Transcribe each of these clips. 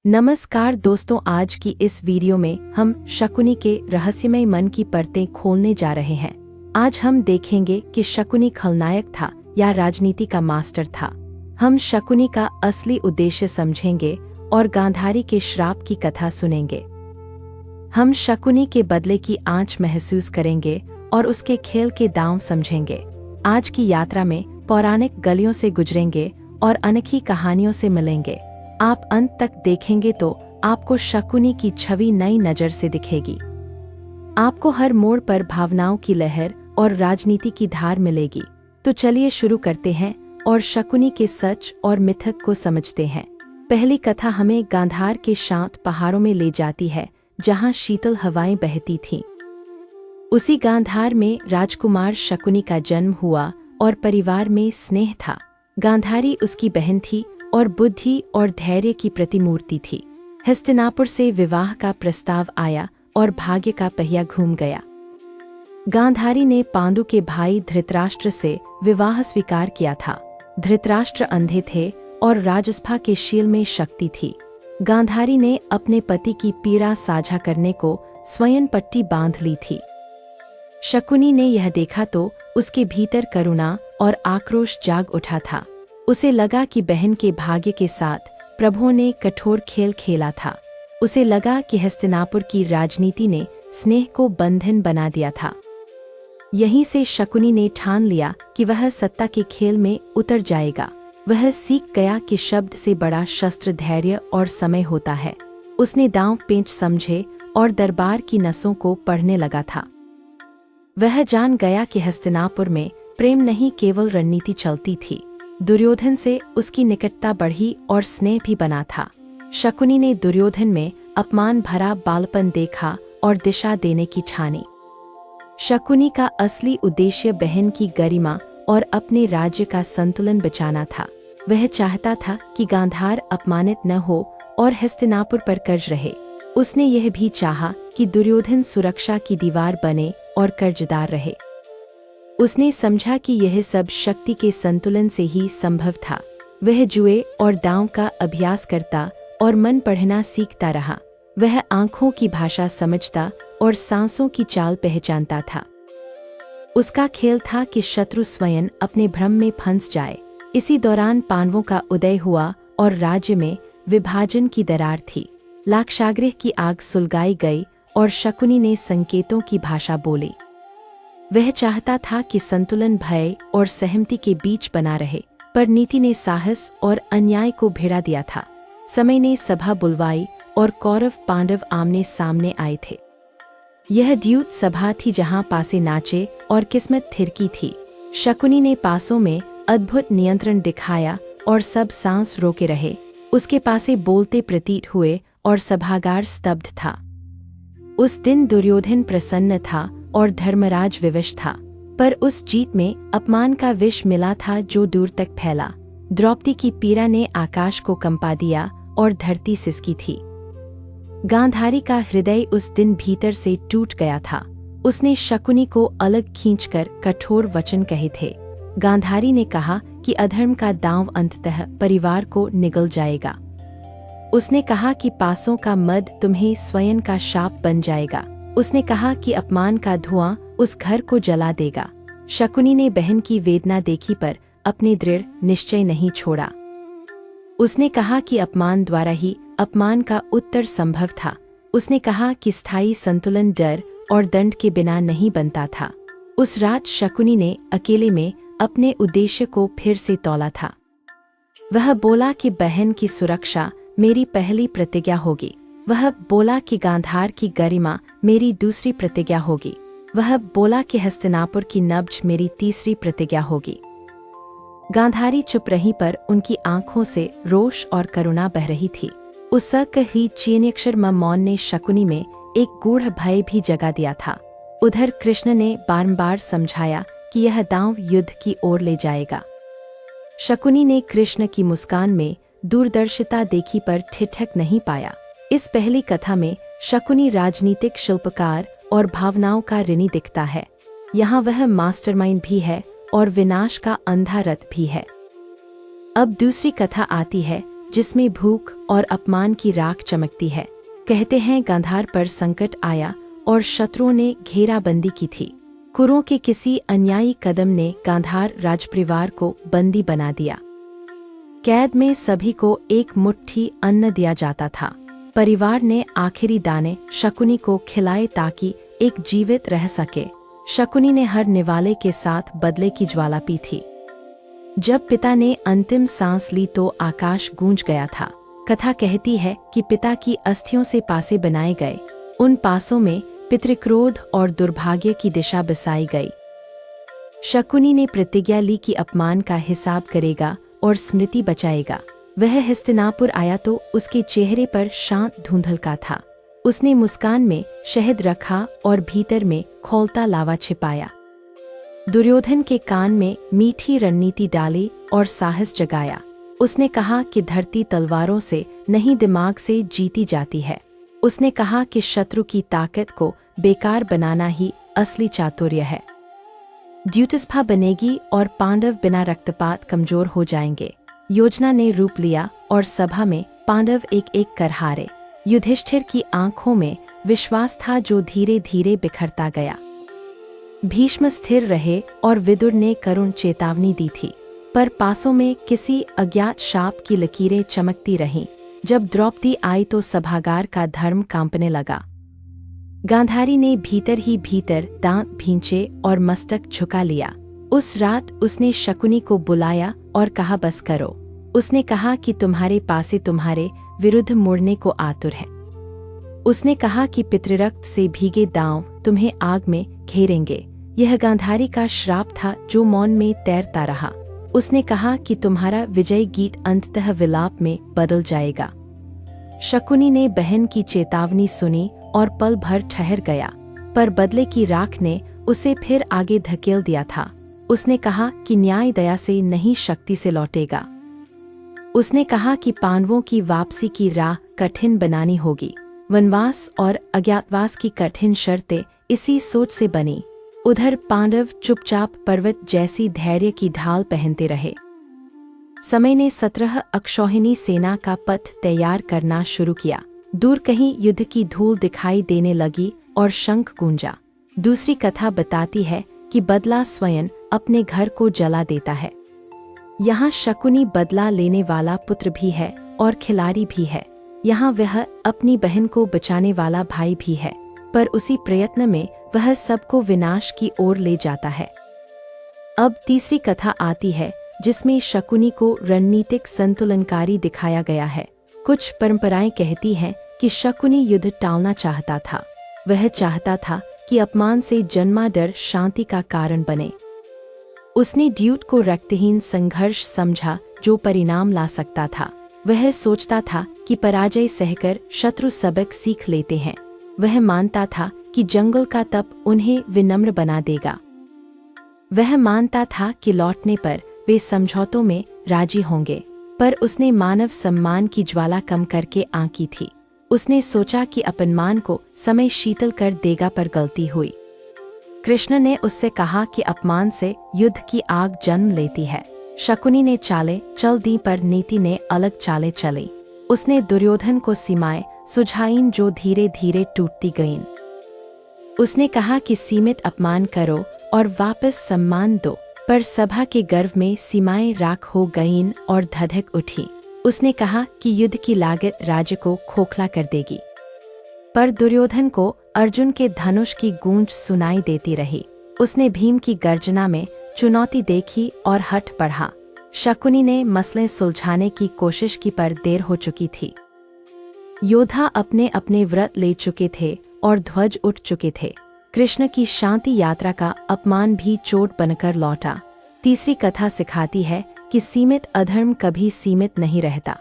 नमस्कार दोस्तों, आज की इस वीडियो में हम शकुनी के रहस्यमय मन की परतें खोलने जा रहे हैं। आज हम देखेंगे कि शकुनी खलनायक था या राजनीति का मास्टर था। हम शकुनी का असली उद्देश्य समझेंगे और गांधारी के श्राप की कथा सुनेंगे। हम शकुनी के बदले की आंच महसूस करेंगे और उसके खेल के दांव समझेंगे। आज की यात्रा में पौराणिक गलियों से गुजरेंगे और अनोखी कहानियों से मिलेंगे। आप अंत तक देखेंगे तो आपको शकुनी की छवि नई नज़र से दिखेगी। आपको हर मोड़ पर भावनाओं की लहर और राजनीति की धार मिलेगी। तो चलिए शुरू करते हैं और शकुनी के सच और मिथक को समझते हैं। पहली कथा हमें गांधार के शांत पहाड़ों में ले जाती है, जहां शीतल हवाएं बहती थीं। उसी गांधार में राजकुमार शकुनी का जन्म हुआ और परिवार में स्नेह था। गांधारी उसकी बहन थी और बुद्धि और धैर्य की प्रतिमूर्ति थी। हस्तिनापुर से विवाह का प्रस्ताव आया और भाग्य का पहिया घूम गया। गांधारी ने पांडु के भाई धृतराष्ट्र से विवाह स्वीकार किया था। धृतराष्ट्र अंधे थे और राजसभा के शील में शक्ति थी। गांधारी ने अपने पति की पीड़ा साझा करने को स्वयं पट्टी बांध ली थी। शकुनी ने यह देखा तो उसके भीतर करुणा और आक्रोश जाग उठा था। उसे लगा कि बहन के भाग्य के साथ प्रभु ने कठोर खेल खेला था। उसे लगा कि हस्तिनापुर की राजनीति ने स्नेह को बंधन बना दिया था। यहीं से शकुनी ने ठान लिया कि वह सत्ता के खेल में उतर जाएगा। वह सीख गया कि शब्द से बड़ा शस्त्र धैर्य और समय होता है। उसने दांव पेंच समझे और दरबार की नसों को पढ़ने लगा था। वह जान गया कि हस्तिनापुर में प्रेम नहीं, केवल रणनीति चलती थी। दुर्योधन से उसकी निकटता बढ़ी और स्नेह भी बना था। शकुनी ने दुर्योधन में अपमान भरा बालपन देखा और दिशा देने की ठानी। शकुनी का असली उद्देश्य बहन की गरिमा और अपने राज्य का संतुलन बचाना था। वह चाहता था कि गांधार अपमानित न हो और हस्तिनापुर पर कर्ज रहे। उसने यह भी चाहा कि दुर्योधन सुरक्षा की दीवार बने और कर्जदार रहे। उसने समझा कि यह सब शक्ति के संतुलन से ही संभव था। वह जुए और दांव का अभ्यास करता और मन पढ़ना सीखता रहा। वह आंखों की भाषा समझता और सांसों की चाल पहचानता था। उसका खेल था कि शत्रु स्वयं अपने भ्रम में फंस जाए। इसी दौरान पांडवों का उदय हुआ और राज्य में विभाजन की दरार थी। लाक्षागृह की आग सुलगाई गई और शकुनी ने संकेतों की भाषा बोली। वह चाहता था कि संतुलन भय और सहमति के बीच बना रहे, पर नीति ने साहस और अन्याय को भिड़ा दिया था। समय ने सभा बुलवाई और कौरव पांडव आमने सामने आए थे। यह द्यूत सभा थी जहां पासे नाचे और किस्मत थिरकी थी। शकुनी ने पासों में अद्भुत नियंत्रण दिखाया और सब सांस रोके रहे। उसके पासे बोलते प्रतीत हुए और सभागार स्तब्ध था। उस दिन दुर्योधन प्रसन्न था और धर्मराज विवश था, पर उस जीत में अपमान का विष मिला था जो दूर तक फैला। द्रौपदी की पीड़ा ने आकाश को कंपा दिया और धरती सिसकी थी। गांधारी का हृदय उस दिन भीतर से टूट गया था। उसने शकुनी को अलग खींचकर कठोर वचन कहे थे। गांधारी ने कहा कि अधर्म का दांव अंततः परिवार को निगल जाएगा। उसने कहा कि पासों का मद तुम्हें स्वयं का शाप बन जाएगा। उसने कहा कि अपमान का धुआं उस घर को जला देगा। शकुनी ने बहन की वेदना देखी पर अपने दृढ़ निश्चय नहीं छोड़ा। उसने कहा कि अपमान द्वारा ही अपमान का उत्तर संभव था। उसने कहा कि स्थायी संतुलन डर और दंड के बिना नहीं बनता था। उस रात शकुनी ने अकेले में अपने उद्देश्य को फिर से तौला था। वह बोला कि बहन की सुरक्षा मेरी पहली प्रतिज्ञा होगी। वह बोला कि गांधार की गरिमा मेरी दूसरी प्रतिज्ञा होगी। वह बोला कि हस्तिनापुर की नब्ज मेरी तीसरी प्रतिज्ञा होगी। गांधारी चुप रही, पर उनकी आंखों से रोष और करुणा बह रही थी। उस ही चीन्यक्षर मौन ने शकुनी में एक गूढ़ भय भी जगा दिया था। उधर कृष्ण ने बारंबार समझाया कि यह दांव युद्ध की ओर ले जाएगा। शकुनी ने कृष्ण की मुस्कान में दूरदर्शिता देखी, पर ठिठक नहीं पाया। इस पहली कथा में शकुनी राजनीतिक शिल्पकार और भावनाओं का ऋणी दिखता है। यहाँ वह मास्टरमाइंड भी है और विनाश का अंधा रथ भी है। अब दूसरी कथा आती है जिसमें भूख और अपमान की राख चमकती है। कहते हैं गांधार पर संकट आया और शत्रुओं ने घेराबंदी की थी। कुरों के किसी अन्यायी कदम ने गांधार राजपरिवार को बंदी बना दिया। कैद में सभी को एक मुट्ठी अन्न दिया जाता था। परिवार ने आखिरी दाने शकुनी को खिलाए ताकि एक जीवित रह सके। शकुनी ने हर निवाले के साथ बदले की ज्वाला पी थी। जब पिता ने अंतिम सांस ली तो आकाश गूंज गया था। कथा कहती है कि पिता की अस्थियों से पासे बनाए गए। उन पासों में पितृक्रोध और दुर्भाग्य की दिशा बसाई गई। शकुनी ने प्रतिज्ञा ली कि अपमान का हिसाब करेगा और स्मृति बचाएगा। वह हस्तिनापुर आया तो उसके चेहरे पर शांत धुंधलका था। उसने मुस्कान में शहद रखा और भीतर में खौलता लावा छिपाया। दुर्योधन के कान में मीठी रणनीति डाली और साहस जगाया। उसने कहा कि धरती तलवारों से नहीं दिमाग से जीती जाती है। उसने कहा कि शत्रु की ताकत को बेकार बनाना ही असली चातुर्य है। द्यूतस्फा बनेगी और पांडव बिना रक्तपात कमजोर हो जाएंगे। योजना ने रूप लिया और सभा में पांडव एक एक कर हारे। युधिष्ठिर की आंखों में विश्वास था जो धीरे धीरे बिखरता गया। भीष्म स्थिर रहे और विदुर ने करुण चेतावनी दी थी, पर पासों में किसी अज्ञात शाप की लकीरें चमकती रहीं। जब द्रौपदी आई तो सभागार का धर्म कांपने लगा। गांधारी ने भीतर ही भीतर दांत भींचे और मस्तक झुका लिया। उस रात उसने शकुनी को बुलाया और कहा, बस करो। उसने कहा कि तुम्हारे पासे तुम्हारे विरुद्ध मुड़ने को आतुर है। उसने कहा कि पितृरक्त से भीगे दांव तुम्हें आग में घेरेंगे। यह गांधारी का श्राप था जो मौन में तैरता रहा। उसने कहा कि तुम्हारा विजय गीत अंततः विलाप में बदल जाएगा। शकुनी ने बहन की चेतावनी सुनी और पल भर ठहर गया, पर बदले की राख ने उसे फिर आगे धकेल दिया था। उसने कहा कि न्याय दया से नहीं शक्ति से लौटेगा। उसने कहा कि पांडवों की वापसी की राह कठिन बनानी होगी। वनवास और अज्ञातवास की कठिन शर्तें इसी सोच से बनी। उधर पांडव चुपचाप पर्वत जैसी धैर्य की ढाल पहनते रहे। समय ने 17 अक्षौहिणी सेना का पथ तैयार करना शुरू किया। दूर कहीं युद्ध की धूल दिखाई देने लगी और शंख गूंजा। दूसरी कथा बताती है कि बदला स्वयं अपने घर को जला देता है। यहाँ शकुनी बदला लेने वाला पुत्र भी है और खिलाड़ी भी है। यहाँ वह अपनी बहन को बचाने वाला भाई भी है, पर उसी प्रयत्न में वह सबको विनाश की ओर ले जाता है। अब तीसरी कथा आती है जिसमें शकुनी को रणनीतिक संतुलनकारी दिखाया गया है। कुछ परंपराएं कहती हैं कि शकुनी युद्ध टालना चाहता था। वह चाहता था कि अपमान से जन्मा डर शांति का कारण बने। उसने ड्यूट को रक्तहीन संघर्ष समझा जो परिणाम ला सकता था। वह सोचता था कि पराजय सहकर शत्रु सबक सीख लेते हैं। वह मानता था कि जंगल का तप उन्हें विनम्र बना देगा। वह मानता था कि लौटने पर वे समझौतों में राजी होंगे, पर उसने मानव सम्मान की ज्वाला कम करके आंकी थी। उसने सोचा कि अपमान को समय शीतल कर देगा, पर गलती हुई। कृष्ण ने उससे कहा कि अपमान से युद्ध की आग जन्म लेती है। शकुनी ने चाले चल दी, पर नीति ने अलग चाले चली। उसने दुर्योधन को सीमाएं सुझाईं जो धीरे धीरे टूटती गईं। उसने कहा कि सीमित अपमान करो और वापस सम्मान दो, पर सभा के गर्व में सीमाएं राख हो गईं और धधक उठी। उसने कहा कि युद्ध की लागत राज्य को खोखला कर देगी, पर दुर्योधन को अर्जुन के धनुष की गूंज सुनाई देती रही। उसने भीम की गर्जना में चुनौती देखी और हट बढ़ा। शकुनी ने मसले सुलझाने की कोशिश की, पर देर हो चुकी थी। योद्धा अपने अपने व्रत ले चुके थे और ध्वज उठ चुके थे। कृष्ण की शांति यात्रा का अपमान भी चोट बनकर लौटा। तीसरी कथा सिखाती है कि सीमित अधर्म कभी सीमित नहीं रहता।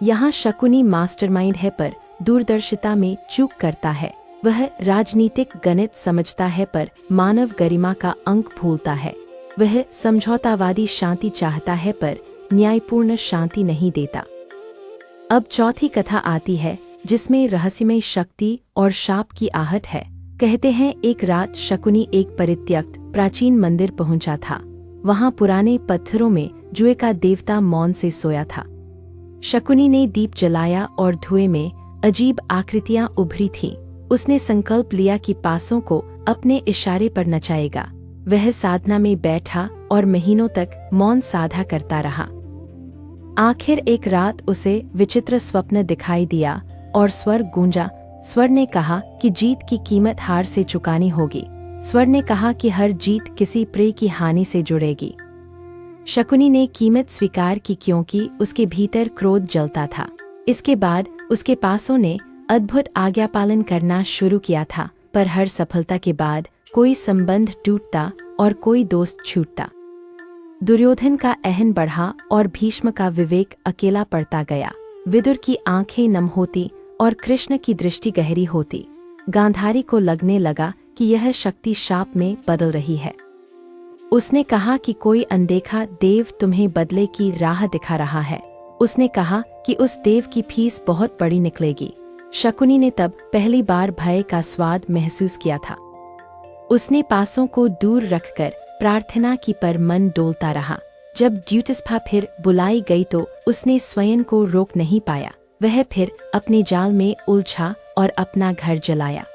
यहाँ शकुनी मास्टरमाइंड है, पर दूरदर्शिता में चूक करता है। वह राजनीतिक गणित समझता है, पर मानव गरिमा का अंक भूलता है। वह समझौतावादी शांति चाहता है, पर न्यायपूर्ण शांति नहीं देता। अब चौथी कथा आती है जिसमें रहस्यमय शक्ति और शाप की आहट है। कहते हैं एक रात शकुनी एक परित्यक्त प्राचीन मंदिर पहुंचा था। वहां पुराने पत्थरों में जुए का देवता मौन से सोया था। शकुनी ने दीप जलाया और धुएं में अजीब आकृतियां उभरी थीं। उसने संकल्प लिया कि पासों को अपने इशारे पर नचाएगा। वह साधना में बैठा और महीनों तक मौन साधा करता रहा। आखिर एक रात उसे विचित्र स्वप्न दिखाई दिया और स्वर गूंजा। स्वर ने कहा कि जीत की कीमत हार से चुकानी होगी। स्वर ने कहा कि हर जीत किसी प्रिय की हानि से जुड़ेगी। शकुनी ने कीमत स्वीकार की क्योंकि उसके भीतर क्रोध जलता था। इसके बाद उसके पासों ने अद्भुत आज्ञा पालन करना शुरू किया था, पर हर सफलता के बाद कोई संबंध टूटता और कोई दोस्त छूटता। दुर्योधन का अहन बढ़ा और भीष्म का विवेक अकेला पड़ता गया। विदुर की आंखें नम होती और कृष्ण की दृष्टि गहरी होती। गांधारी को लगने लगा कि यह शक्ति शाप में बदल रही है। उसने कहा कि कोई अनदेखा देव तुम्हें बदले की राह दिखा रहा है। उसने कहा कि उस देव की फीस बहुत बड़ी निकलेगी। शकुनी ने तब पहली बार भय का स्वाद महसूस किया था। उसने पासों को दूर रखकर प्रार्थना की, पर मन डोलता रहा। जब द्यूतस्फा फिर बुलाई गई तो उसने स्वयं को रोक नहीं पाया। वह फिर अपने जाल में उलझा और अपना घर जलाया।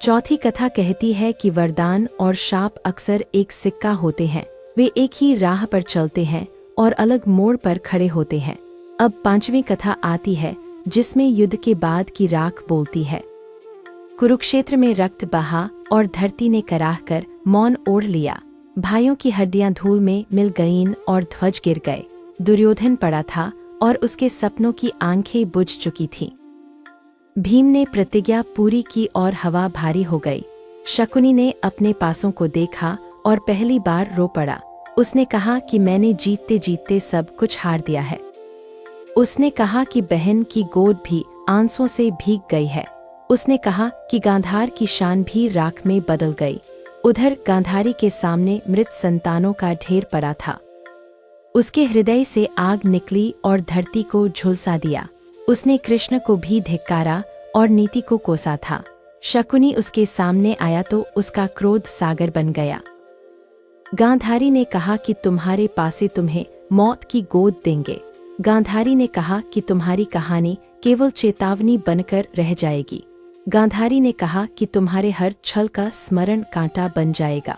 चौथी कथा कहती है कि वरदान और शाप अक्सर एक सिक्का होते हैं। वे एक ही राह पर चलते हैं और अलग मोड़ पर खड़े होते हैं। अब पांचवी कथा आती है, जिसमें युद्ध के बाद की राख बोलती है। कुरुक्षेत्र में रक्त बहा और धरती ने कराह कर मौन ओढ़ लिया। भाइयों की हड्डियां धूल में मिल गईं और ध्वज गिर गए। दुर्योधन पड़ा था और उसके सपनों की आंखें बुझ चुकी थीं। भीम ने प्रतिज्ञा पूरी की और हवा भारी हो गई। शकुनी ने अपने पासों को देखा और पहली बार रो पड़ा। उसने कहा कि मैंने जीतते जीतते सब कुछ हार दिया है। उसने कहा कि बहन की गोद भी आंसुओं से भीग गई है। उसने कहा कि गांधार की शान भी राख में बदल गई। उधर गांधारी के सामने मृत संतानों का ढेर पड़ा था। उसके हृदय से आग निकली और धरती को झुलसा दिया। उसने कृष्ण को भी धिक्कारा और नीति को कोसा था। शकुनी उसके सामने आया तो उसका क्रोध सागर बन गया। गांधारी ने कहा कि तुम्हारे पासे तुम्हें मौत की गोद देंगे। गांधारी ने कहा कि तुम्हारी कहानी केवल चेतावनी बनकर रह जाएगी। गांधारी ने कहा कि तुम्हारे हर छल का स्मरण कांटा बन जाएगा।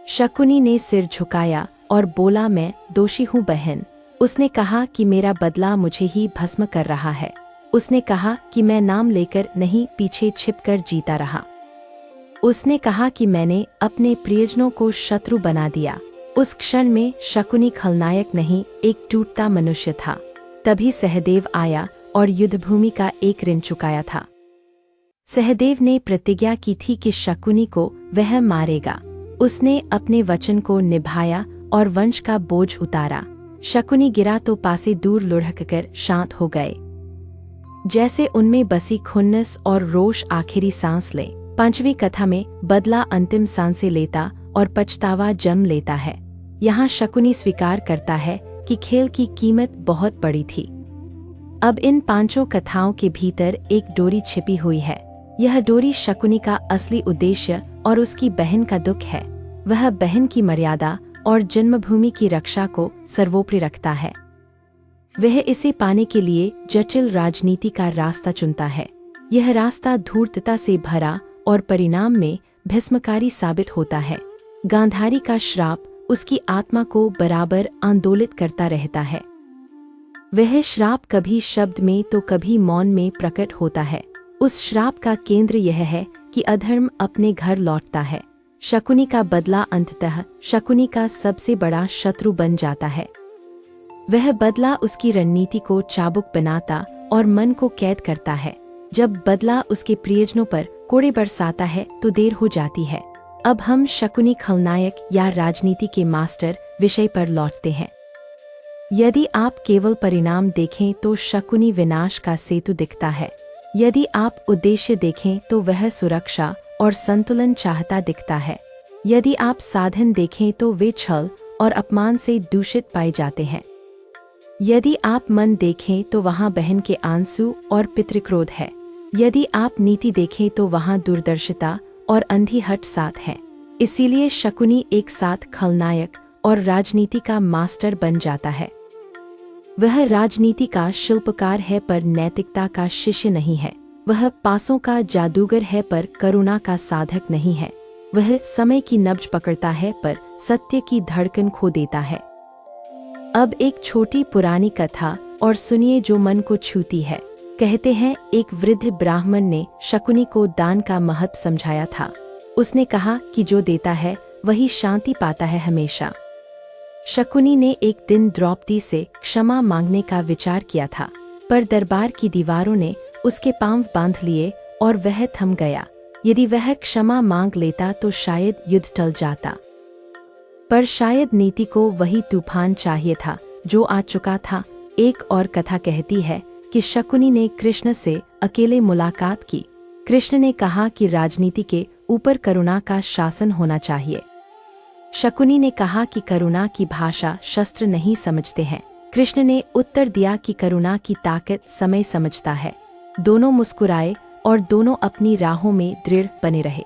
शकुनी ने सिर झुकाया और बोला, मैं दोषी हूँ बहन। उसने कहा कि मेरा बदला मुझे ही भस्म कर रहा है। उसने कहा कि मैं नाम लेकर नहीं, पीछे छिपकर जीता रहा। उसने कहा कि मैंने अपने प्रियजनों को शत्रु बना दिया। उस क्षण में शकुनी खलनायक नहीं, एक टूटता मनुष्य था। तभी सहदेव आया और युद्धभूमि का एक ऋण चुकाया था। सहदेव ने प्रतिज्ञा की थी कि शकुनी को वह मारेगा। उसने अपने वचन को निभाया और वंश का बोझ उतारा। शकुनी गिरा तो पासे दूर लुढ़ककर शांत हो गए, जैसे उनमें बसी खुन्नस और रोष आखिरी सांस ले। पांचवी कथा में बदला अंतिम सांसें लेता और पछतावा जन्म लेता है। यहाँ शकुनी स्वीकार करता है कि खेल की कीमत बहुत बड़ी थी। अब इन पांचों कथाओं के भीतर एक डोरी छिपी हुई है। यह डोरी शकुनी का असली उद्देश्य और उसकी बहन का दुख है। वह बहन की मर्यादा और जन्मभूमि की रक्षा को सर्वोपरि रखता है। वह इसे पाने के लिए जटिल राजनीति का रास्ता चुनता है। यह रास्ता धूर्तता से भरा और परिणाम में भस्मकारी साबित होता है। गांधारी का श्राप उसकी आत्मा को बराबर आंदोलित करता रहता है। वह श्राप कभी शब्द में तो कभी मौन में प्रकट होता है। उस श्राप का केंद्र यह है कि अधर्म अपने घर लौटता है। शकुनी का बदला अंततः शकुनी का सबसे बड़ा शत्रु बन जाता है। वह बदला उसकी रणनीति को चाबुक बनाता और मन को कैद करता है। जब बदला उसके प्रियजनों पर कोड़े बरसाता है तो देर हो जाती है। अब हम शकुनी खलनायक या राजनीति के मास्टर विषय पर लौटते हैं। यदि आप केवल परिणाम देखें तो शकुनी विनाश का सेतु दिखता है। यदि आप उद्देश्य देखें तो वह सुरक्षा और संतुलन चाहता दिखता है। यदि आप साधन देखें तो वे छल और अपमान से दूषित पाए जाते हैं। यदि आप मन देखें तो वहाँ बहन के आंसू और पितृक्रोध है। यदि आप नीति देखें तो वहाँ दूरदर्शिता और अंधी हट साथ है। इसीलिए शकुनी एक साथ खलनायक और राजनीति का मास्टर बन जाता है। वह राजनीति का शिल्पकार है पर नैतिकता का शिष्य नहीं है। वह पासों का जादूगर है पर करुणा का साधक नहीं है। वह समय की नब्ज पकड़ता है पर सत्य की धड़कन खो देता है। अब एक छोटी पुरानी कथा और सुनिए जो मन को छूती है। कहते हैं एक वृद्ध ब्राह्मण ने शकुनी को दान का महत्व समझाया था। उसने कहा कि जो देता है वही शांति पाता है हमेशा। शकुनी ने एक दिन द्रौपदी से क्षमा मांगने का विचार किया था, पर दरबार की दीवारों ने उसके पांव बांध लिए और वह थम गया। यदि वह क्षमा मांग लेता तो शायद युद्ध टल जाता, पर शायद नीति को वही तूफान चाहिए था जो आ चुका था। एक और कथा कहती है कि शकुनी ने कृष्ण से अकेले मुलाकात की। कृष्ण ने कहा कि राजनीति के ऊपर करुणा का शासन होना चाहिए। शकुनी ने कहा कि करुणा की भाषा शस्त्र नहीं समझते हैं। कृष्ण ने उत्तर दिया कि करुणा की ताकत समय समझता है। दोनों मुस्कुराए और दोनों अपनी राहों में दृढ़ बने रहे।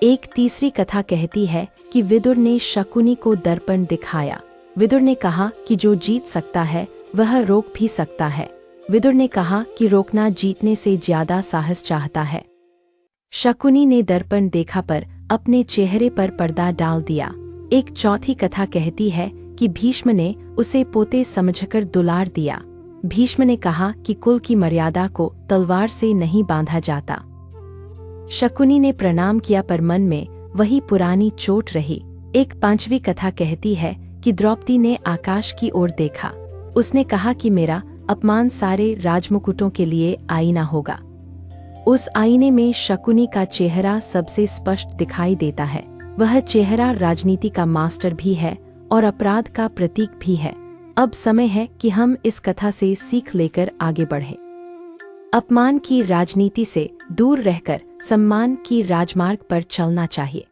एक तीसरी कथा कहती है कि विदुर ने शकुनी को दर्पण दिखाया। विदुर ने कहा कि जो जीत सकता है वह रोक भी सकता है। विदुर ने कहा कि रोकना जीतने से ज्यादा साहस चाहता है। शकुनी ने दर्पण देखा पर अपने चेहरे पर पर्दा डाल दिया। एक चौथी कथा कहती है कि भीष्म ने उसे पोते समझकर दुलार दिया। भीष्म ने कहा कि कुल की मर्यादा को तलवार से नहीं बांधा जाता। शकुनी ने प्रणाम किया पर मन में वही पुरानी चोट रही। एक पांचवी कथा कहती है कि द्रौपदी ने आकाश की ओर देखा। उसने कहा कि मेरा अपमान सारे राजमुकुटों के लिए आईना होगा। उस आईने में शकुनी का चेहरा सबसे स्पष्ट दिखाई देता है। वह चेहरा राजनीति का मास्टर भी है और अपराध का प्रतीक भी है। अब समय है कि हम इस कथा से सीख लेकर आगे बढ़ें। अपमान की राजनीति से दूर रहकर सम्मान की राजमार्ग पर चलना चाहिए।